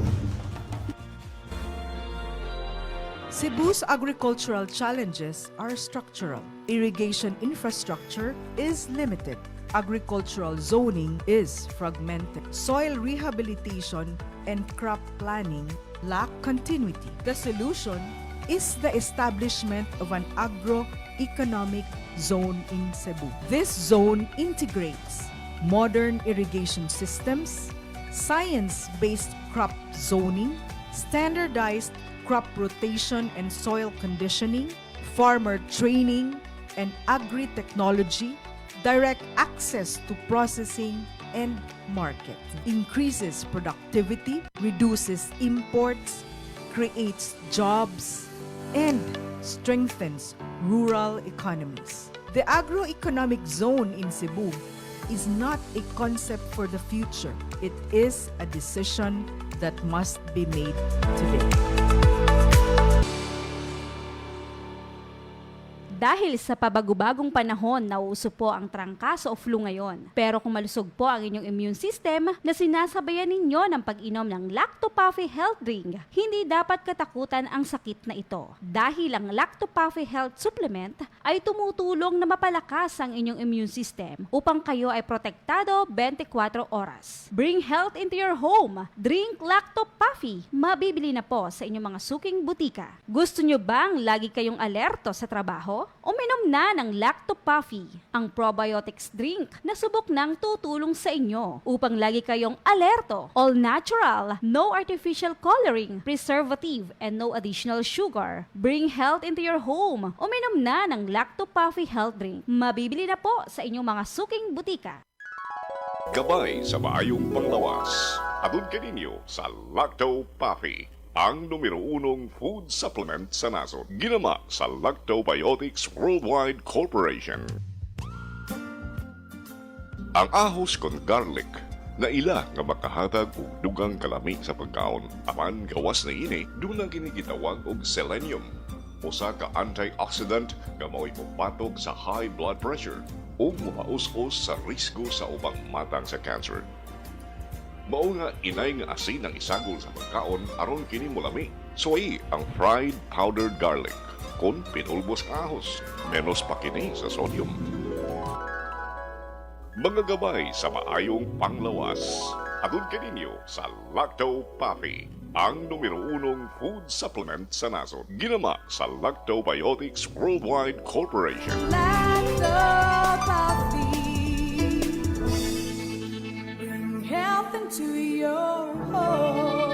Cebu's agricultural challenges are structural. Irrigation infrastructure is limited. Agricultural zoning is fragmented. Soil rehabilitation and crop planning lack continuity. The solution is the establishment of an agro-economic zone in Cebu. This zone integrates modern irrigation systems, science-based crop zoning, standardized crop rotation and soil conditioning, farmer training and agri-technology, direct access to processing and market, increases productivity, reduces imports, creates jobs, and strengthens rural economies. The agroeconomic zone in Cebu is not a concept for the future. It is a decision that must be made today. Dahil sa pabagubagong panahon, nauuso po ang trangkaso o flu ngayon. Pero kung malusog po ang inyong immune system na sinasabayan ninyo ng pag-inom ng Lactopuffy Health Drink, hindi dapat katakutan ang sakit na ito. Dahil ang Lactopuffy Health Supplement ay tumutulong na mapalakas ang inyong immune system upang kayo ay protektado 24 oras. Bring health into your home. Drink Lactopuffy. Mabibili na po sa inyong mga suking butika. Gusto nyo bang lagi kayong alerto sa trabaho? Uminom na ng Lactopuffy, ang probiotics drink na subok nang tutulong sa inyo upang lagi kayong alerto. All natural, no artificial coloring, preservative, and no additional sugar. Bring health into your home. Uminom na ng Lactopuffy Health Drink. Mabibili na po sa inyong mga suking butika. Gabay sa maayong panglawas. Atod kaninyo sa Lactopuffy, ang numero 1 food supplement sa nasod. Ginama sa Lactobiotics Worldwide Corporation. Ang ahos kon garlic na ila nga makahatag og dugang kalami sa pagkaon. Apan gawas na ini, doon na ginigitawag og selenium. usa ka antioxidant nga mao'y mubatog sa high blood pressure ug mapaus-us sa risgo sa ubang matang sa cancer. Mao nga inay nga asin ang isagol sa pagkaon aron kini molami. Suway ang fried powdered garlic kung pinulbos ka ahos, menos pa kini sa sodium. Mga gabay sa maayong panglawas. Atun kaninyo sa Lacto Papi, ang numero 1 food supplement sa nasod. Ginama sa Lactobiotics Worldwide Corporation. Bring health into your home.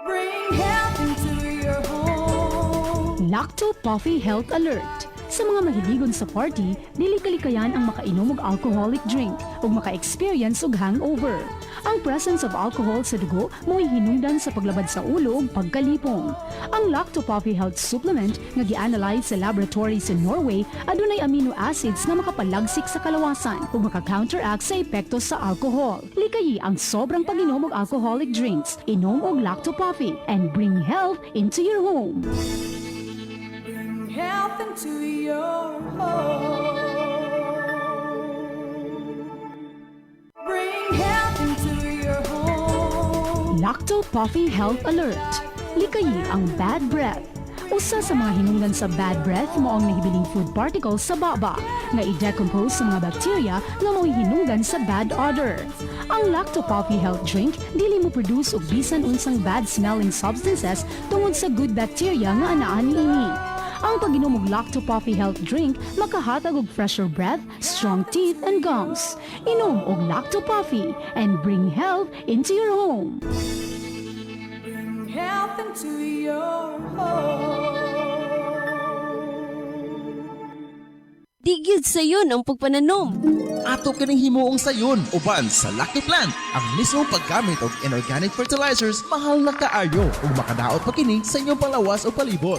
Bring health into your home. Lacto Puffy Health Alert. Sa mga mahiligon sa party, dili kalikayan ang makainom og alcoholic drink ug maka-experience og hangover. Ang presence of alcohol sa dugo mo'y hinungdan sa paglabad sa ulo ug pagkalipong. Ang Lacto Puffy Health Supplement nga gi-analyze sa laboratory sa Norway adunay amino acids nga makapalagsik sa kalawasan ug maka-counteract sa epekto sa alcohol. Likayi ang sobrang pag-inom og alcoholic drinks. Inom og Lacto Puffy and bring health into your home. Bring health into your home. Bring health into your home. Lacto Puffy Health Alert. Likayi ang bad breath. Usa sa mga hinungdan sa bad breath mo ang nahibiling food particles sa baba nga i-decompose sa mga bacteria nga mo'y hinungdan sa bad odor. Ang Lacto Puffy Health Drink dili mo produce og bisan unsang bad smelling substances tungod sa good bacteria nga anaan niini. Ang pag-inom og Lacto Puffy Health Drink makahatag og fresher breath, strong teeth, and gums. Inom og Lacto Puffy and bring health into your home. Bring health into your home. Digid sayon ang pagpananom. Ato kining himuong sayon uban sa Lacto Plant. Ang mismong paggamit og inorganic fertilizers mahal na kaayo ug makadaot pa kini sa inyong palawas o palibot.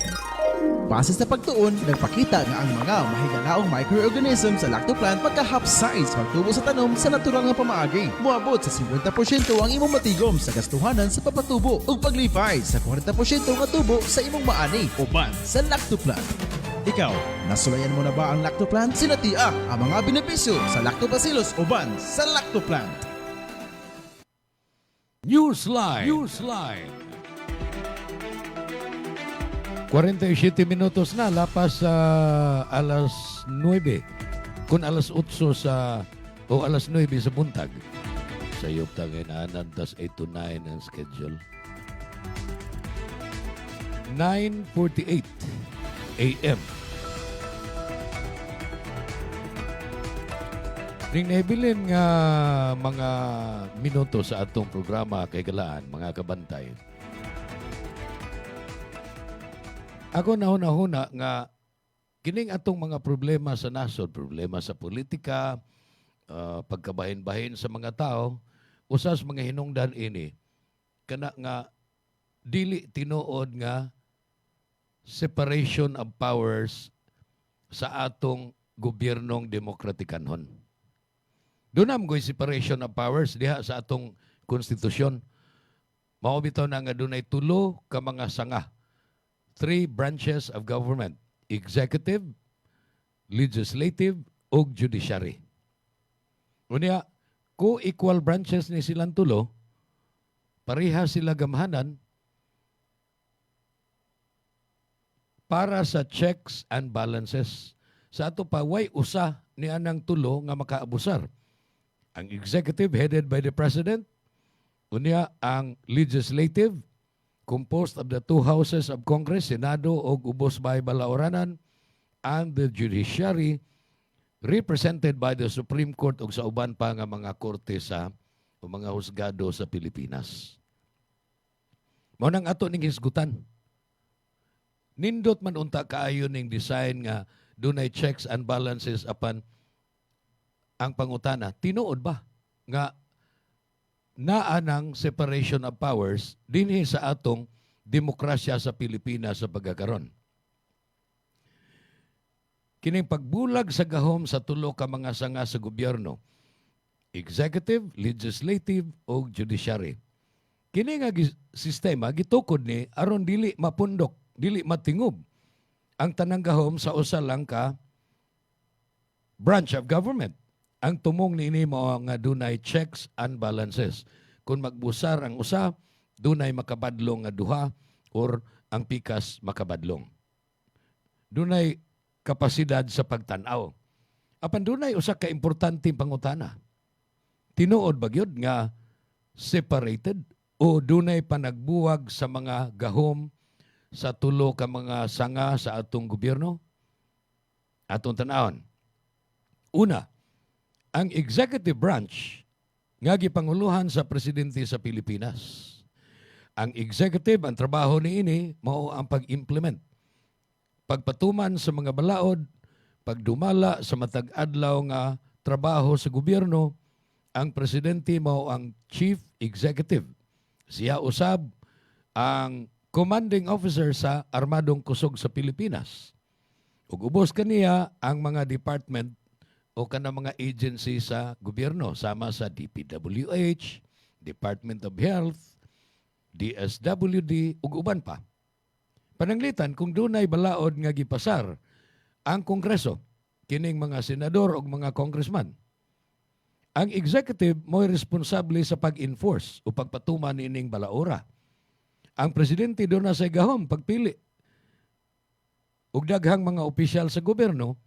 Base sa pagtuon, nagpakita nga ang mga mahigalaong microorganisms sa Lacto Plant magka-half-size pagtubo sa tanom sa natural nga pamaagi. Muabot sa 50% ang imong matigom sa gastuhanan sa papatubo ug paglipay sa 40% nga tubo sa imong maani uban sa Lacto Plant. Ikaw, nasulayan mo na ba ang Lacto Plant? Sinatiak ang mga benepisyo sa Lactobacillus uban sa Lacto Plant. Newsline. 47 minutos na lapas sa alas 9. Kung alas 8 o alas 9 sa buntag. Sa iyop tanginanan, tas 8 to 9 ang schedule. 9:48 a.m. Ning nabilin nga mga minuto sa atong programa kay Galaan, mga kabantay. Ako nahuna nga kining atong mga problema sa nasod, problema sa politika, pagkabahin-bahin sa mga tao, usas mga hinungdan ini, kana nga dili tinuod nga separation of powers sa atong gobyernong demokratikanhon. Dunam goy separation of powers diha sa atong konstitusyon. Mao bitaw na nga dunay tulo ka mga sanga. 3 branches of government: executive, legislative, ug judiciary. Unya, co-equal branches ni silang tulo, pareha sila gamhanan para sa checks and balances. Sa ato pa, way usa ni anang tulo nga makaabusar. Ang executive headed by the president, unya ang legislative composed of the 2 houses of Congress, Senado ug ubos bay balaoranan, and the judiciary represented by the Supreme Court ug sa uban pa nga mga korte sa o mga husgado sa Pilipinas. Mao nang ato ning hisgutan. Nindot man unta kaayo ning design nga dunay checks and balances apan ang pangutana, tinuod ba nga naa ng separation of powers dinhi sa atong demokrasya sa Pilipinas sa pagkakaron. Kining pagbulag sa gahom sa tulo ka mga sanga sa gobyerno, executive, legislative, o judiciary. kini nga sistema gitukod ni aron dili mapundok, dili matingob ang tanang gahom sa usa lang ka branch of government. Ang tumong niini mao nga dunay checks and balances. Kung magbusar ang usa, dunay makabadlong nga duha or ang pikas makabadlong. Dunay kapasidad sa pagtan-aw. Apan dunay usa ka importanteng pangutana. Tinuod ba gyud nga separated o dunay panagbuwag sa mga gahom sa tulo ka mga sanga sa atong gobyerno? Atong tan-awon. Una, ang executive branch nga gipanguluhan sa presidente sa Pilipinas. Ang executive, ang trabaho niini mao ang pag-implement. Pagpatuman sa mga balaod, pagdumala sa matag adlaw nga trabaho sa gobyerno, ang presidente mao ang chief executive. Siya usab ang commanding officer sa Armadong Kusog sa Pilipinas. Ug ubos kaniya ang mga department o kanang mga agency sa gobyerno sama sa DPWH, Department of Health, DSWD ug uban pa. Pananglitan kung dunay balaod nga gipasar ang Kongreso, kining mga senador ug mga congressman. Ang executive mo'y responsable sa pag-enforce o pagpatuman nining balaura. Ang presidente doon na sa gahom pagpili. Ug daghang mga opisyal sa gobyerno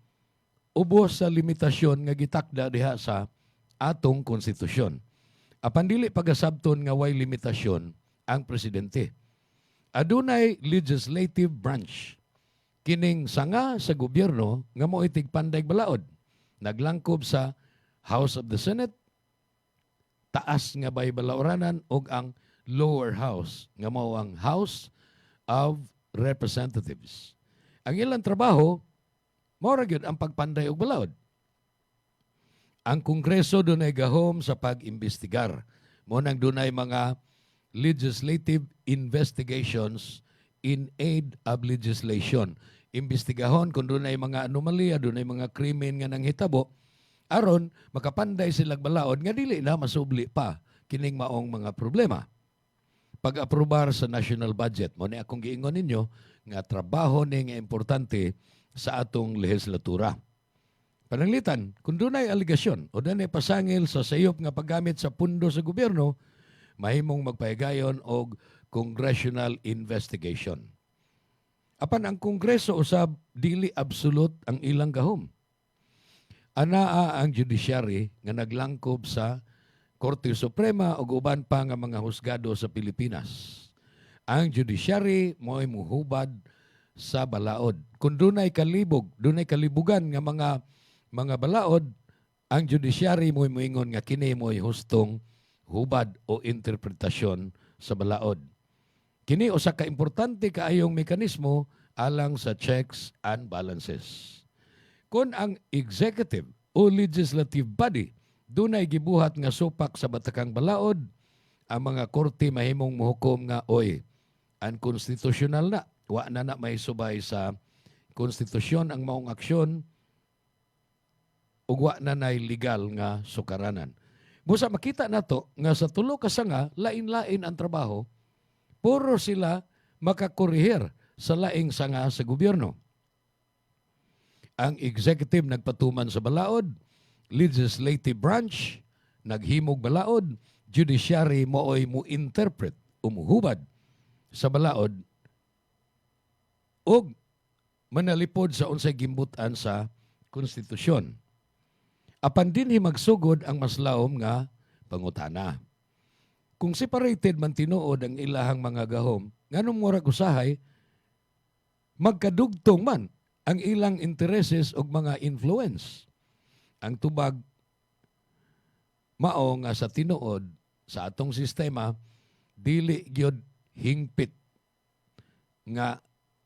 ubos sa limitasyon nga gitakda diha sa atong konstitusyon. Apan dili pagasabton nga way limitasyon ang presidente. Adunay legislative branch. Kining sanga sa gobyerno nga mo itigpanday balaod. Naglangkob sa House of the Senate, taas nga bay balaoranan og ang lower house nga mao ang House of Representatives. Ang ilang trabaho mao ra gyud ang pagpanday og balaod. Ang Kongreso dunay gahom sa pag-imbestigar. Mo nang dunay mga legislative investigations in aid of legislation. Imbestigahon kung dunay mga anomalya, dunay mga krimen nga nanghitabo, aron makapanday silang balaod nga dili na masubli pa kining maong mga problema. Pag-aprobar sa national budget, mo ni akong giingon ninyo nga trabaho ni nga importante sa atong legislatura. Pananglitan, kung dunay aligasyon o dunay pasangil sa sayop nga paggamit sa pundo sa gobyerno, mahimong magpahigayon og congressional investigation. Apan ang Kongreso usab dili absolute ang ilang gahom. Anaa ang judiciary nga naglangkob sa Korte Suprema o uban pa nga mga husgado sa Pilipinas. Ang judiciary mo'y muhubad sa balaod. Kung dunay kalibugan nga mga balaod, ang judiciary mo'y muingon nga kini mo'y hustong hubad o interpretasyon sa balaod. Kini usa ka importante kaayong mekanismo alang sa checks and balances. Kung ang executive o legislative body dunay gibuhat nga supak sa batakang balaod, ang mga korte mahimong muhukom nga oy, unconstitutional na, wa na may subay sa konstitusyon ang maong aksyon ug wa na nay legal nga sukaranan. Busa makita nato nga sa tulo ka sanga lain-lain ang trabaho, puro sila makakorihir sa laing sanga sa gobyerno. Ang executive nagpatuman sa balaod, legislative branch naghimog balaod, judiciary mooy mu-interpret o muhubad sa balaod ug manalipod sa unsay gimbutan sa konstitusyon. Apan dinhi magsugod ang maslawom nga pangutana. Kung separated man tinuod ang ilahang mga gahom, nganong murag usahay magkadugtong man ang ilang intereses o mga influence. Ang tubag mao nga sa tinuod sa atong sistema dili gyud hingpit nga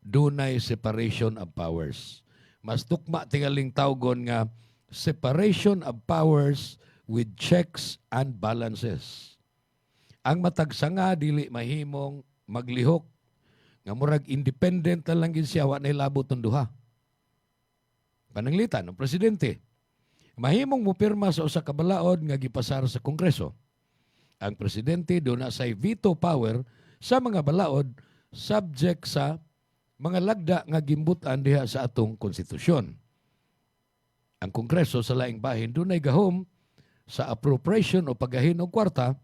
dunay separation of powers. Mas tukma tingaling tawgon nga separation of powers with checks and balances. Ang matagsanga dili mahimong maglihok nga murag independent na lang gid siya wa nay labot ng duha. Pananglitan ng presidente, mahimong mupirma sa usa ka balaod nga gipasar sa Kongreso. Ang presidente do na say veto power sa mga balaod subject sa mga lagda nga gimbutan diha sa atong konstitusyon. Ang Kongreso sa laing bahin dunay gahom sa appropriation o paggahin og kwarta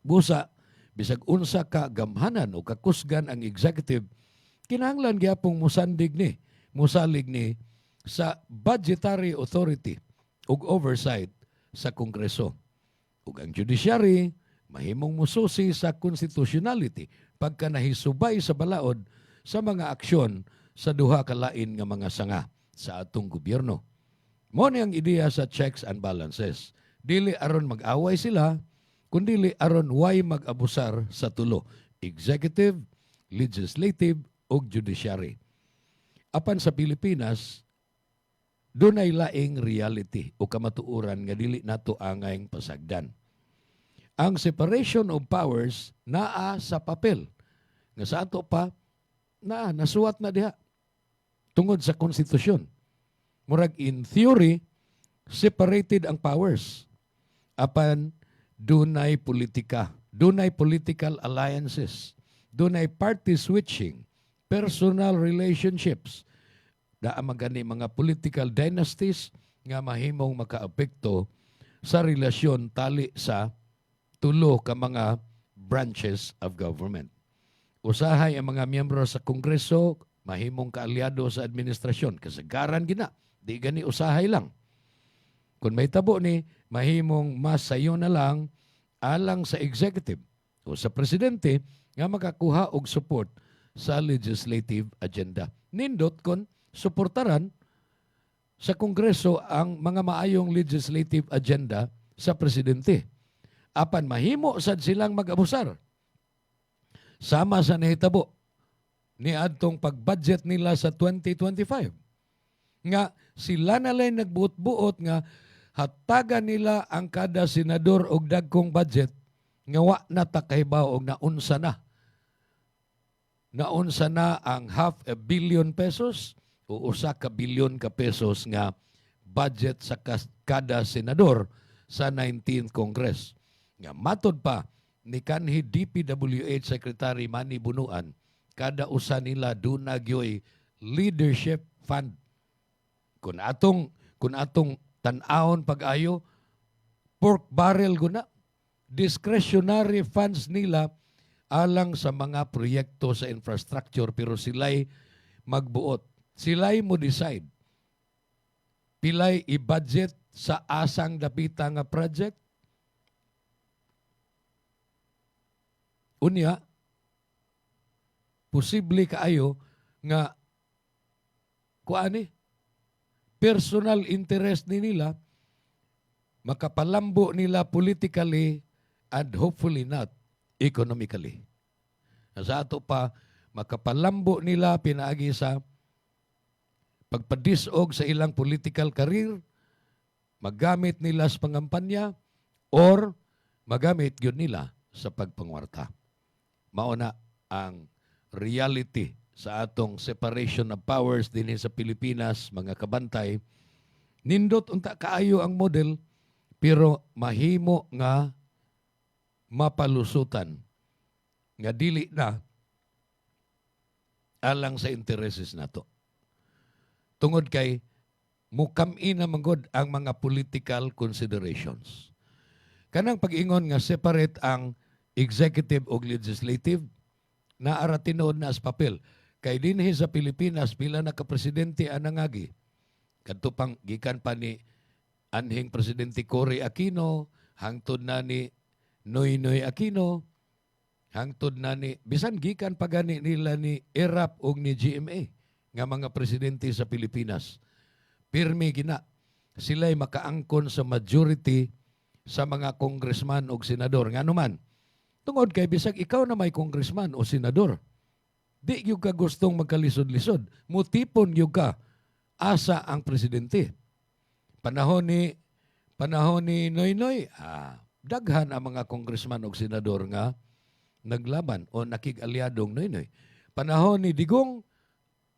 busa bisag unsa ka gamhanan o kakusgan ang executive kinahanglan gyapong musalig ni sa budgetary authority ug oversight sa Kongreso. Ug ang judiciary mahimong mususi sa constitutionality pagka nahisubay sa balaod sa mga aksyon sa duha ka lain nga mga sanga sa atong gobyerno. Mao ni ang ideya sa checks and balances. Dili aron mag-away sila, kundi aron way mag-abusar sa tulo, executive, legislative ug judiciary. Apan sa Pilipinas, dunay laing reality o kamatuoran nga dili nato angayng pasagdan. Ang separation of powers naa sa papel. Nga sa ato pa, nasuwat na diha. Tungod sa konstitusyon. Murag in theory, separated ang powers. Apan, dunay politika. Dunay political alliances. Dunay party switching. Personal relationships. Magani mga political dynasties nga mahimong makaapekto sa relasyon tali sa tulo ka mga branches of government. Usahay ang mga miyembro sa Kongreso mahimong kaalyado sa administrasyon. Kasagaran gina, di gani usahay lang. Kung may tabo ni, mahimong masayo na lang alang sa executive o sa presidente nga makakuha og support sa legislative agenda. Nindot kon suportaran sa Kongreso ang mga maayong legislative agenda sa presidente. Apan mahimo sad silang mag-abusar. Sama sa nahitabo ni adtong pag-budget nila sa 2025. Nga sila na lang nagbuot-buot nga hatagan nila ang kada senador og dagkong budget nga wa na takahibaw og naunsa na. Naunsa na ang 500 million pesos o 1 bilyon ka pesos nga budget sa kada senador sa 19th Congress. Nga matod pa ni kanhi DPWH Secretary Manny Bunuan, kada usa nila dunagyoy leadership fund. Kung atong tan-awon pag-ayo, pork barrel guna, discretionary funds nila alang sa mga proyekto sa infrastructure pero sila'y magbuot. Sila'y mo decide. Pilay i-budget sa asang dapita nga project. Unya, posible kaayo nga kuani personal interest ni nila makapalambo nila politically and hopefully not economically. Sa ato pa, makapalambo nila pinaagi sa pagpadisog sa ilang political career, magamit nila sa pangampanya, or magamit yun nila sa pagpangwarta. Mauna ang reality sa atong separation of powers din sa Pilipinas, mga kabantay. Nindot unta kaayo ang model, pero mahimo nga mapalusutan nga dili na alang sa intereses nato. Tungod kay mukam-in na manggod ang mga political considerations. Kanang pag-ingon nga separate ang executive o legislative, naara tinuod na sa papel. Kay dinhi sa Pilipinas, pila na ka-presidente ang nangagi. Kadto pang gikan pa ni anhing Presidente Cory Aquino, hangtod na ni Noynoy Aquino, hangtod na ni, bisan gikan pa gani nila ni ERAP o ni GMA, nga mga presidente sa Pilipinas. Pirmi gina, sila'y makaangkon sa majority sa mga congressman o senador. Nga naman, tungod kay bisag ikaw na may congressman o senador, di yung ka gustong magkalisod-lisod. Mutipon yung ka asa ang presidente. Panahon ni Noynoy, daghan ang mga congressman o senador nga naglaban o nakig-alyadong Noynoy. Panahon ni Digong,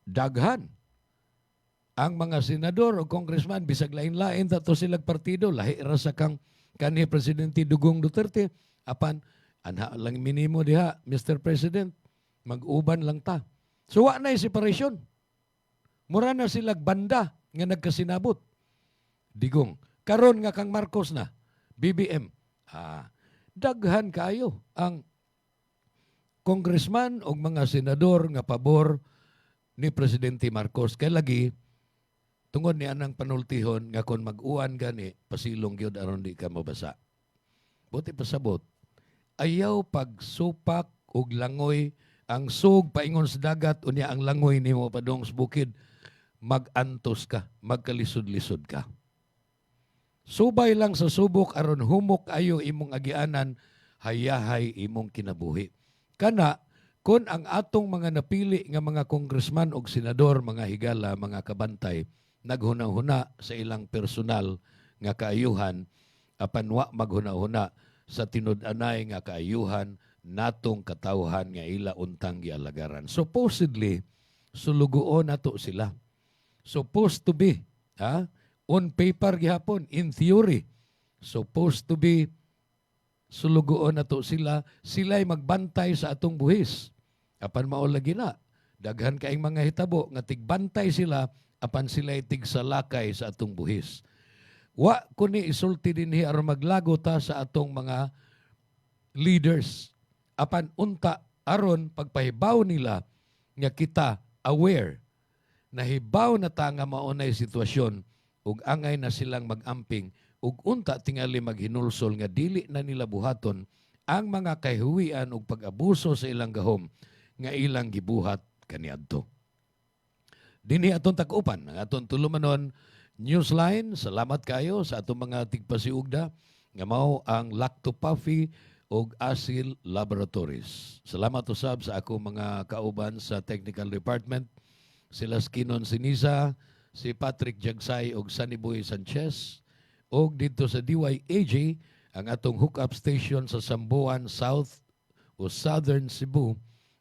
daghan ang mga senador o congressman bisag lain-lain tato silang partido, lahi ra sa kang kanhi Presidente Dugong Duterte, apan anha lang minimo diha, Mr. President, mag-uban lang ta. So wa na separation. Mura na sila banda nga nagkasinabot. Digong, karon nga kang Marcos na, BBM, daghan kayo ang congressman o mga senador nga pabor ni Presidente Marcos. Kaya lagi, tungod ni anang panultihon nga kung mag-uwan gani, pasilong yun aron di ka mabasa. Buti pasabot, ayaw pagsupak og langoy, ang sug paingon sa dagat, unya ang langoy ni mo padong sa bukid, mag-antos ka, magkalisod-lisod ka. Subay lang sa subok aron humok ayo imong agianan, hayahay imong kinabuhi. Kana, kung ang atong mga napili nga mga congressman o senador, mga higala, mga kabantay, naghuna-huna sa ilang personal nga kaayuhan, apan wa maghuna-huna sa tinud-anay nga kaayuhan, natong katawhan nga ila untang gialagaran. Supposedly, sulugoon nato sila. Supposed to be, on paper gihapon, in theory, supposed to be sulugoon na to sila, sila'y magbantay sa atong buhis. Apan mao lagi na, daghan kaing mga hitabo, nga tigbantay sila, apan sila'y tigsalakay sa atong buhis. Wa kuni isulti dinhi aron maglago ta sa atong mga leaders. Apan unta aron pagpahibaw nila nga kita aware, nahibaw na ta nga maunay sitwasyon, ug angay na silang mag-amping, ug unta tingali maghinulsol nga dili na nila buhaton ang mga kahiwian ug pag-abuso sa ilang gahom nga ilang gibuhat kaniadto. Dinhi aton tak-upan ang aton tulumanon Newsline. Salamat kayo sa atong mga tigpasiugda nga mao ang Lactopuffy ug Asil Laboratories. Salamat usab sa ako mga kauban sa Technical Department, sila Skinon Sinisa, si Patrick Jagsay ug Saniboy Sanchez, og dito sa DYAG, ang atong hookup station sa Sambuan South o Southern Cebu,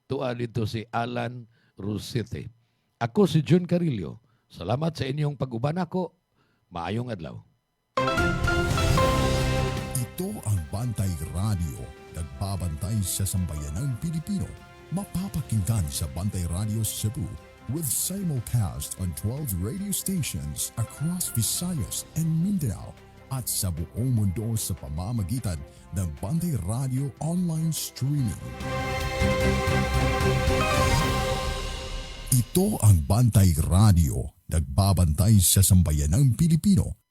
tuwa dito si Alan Rusite. Ako si Jun Carillo. Salamat sa inyong pag-uban ako. Maayong adlaw. Ito ang Bantay Radio, nagbabantay sa sambayanang Pilipino. Mapapakinggan sa Bantay Radio Cebu with simulcast on 12 radio stations across Visayas and Mindanao at sa buong mundo sa pamamagitan ng Bantay Radio online streaming. Ito ang Bantay Radio, nagbabantay sa sambayanang Pilipino.